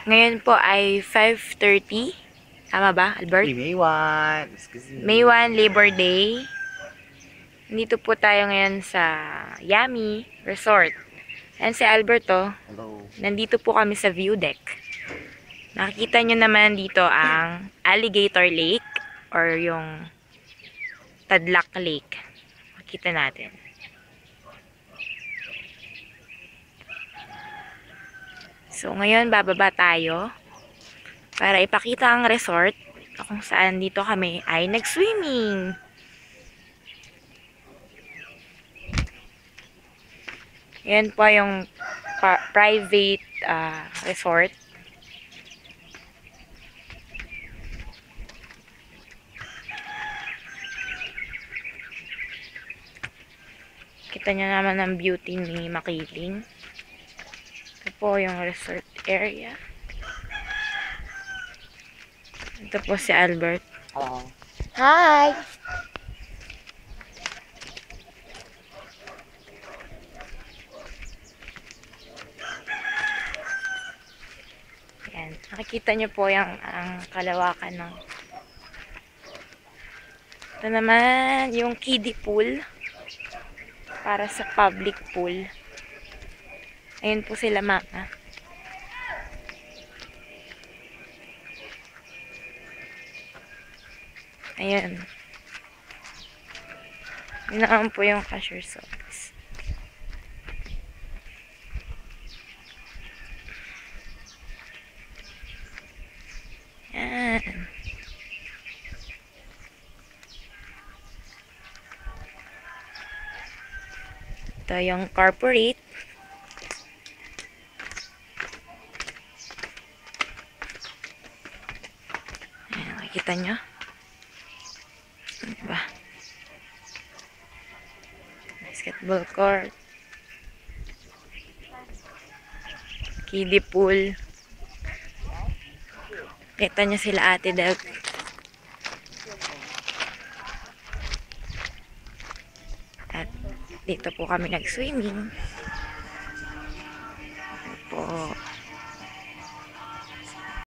Ngayon po ay 5:30. Tama ba, Albert? May 1. May 1, Labor Day. Nandito po tayo ngayon sa Yummy Resort. Ayan si Alberto. Hello. Nandito po kami sa view deck. Nakikita nyo naman dito ang Alligator Lake or yung Tadlak Lake. Makita natin. So, ngayon bababa tayo para ipakita ang resort kung saan dito kami ay nag-swimming. Yan po yung private resort. Kita nyo naman ang beauty ni Makiling. Ito po yung resort area. Ito po si Albert. Hello. Hi! Yan. Nakikita nyo po yung ang kalawakan ng ito naman yung kiddie pool para sa public pool. Ayun po sila mama. Ayun. Yun naman po yung cashier's office. Yan. Ito yung corporate. Ayan, nakikita nyo? Diba? Basketball court. Kiddie pool. Kita nyo sila Ate Deb. At dito po kami nag-swimming.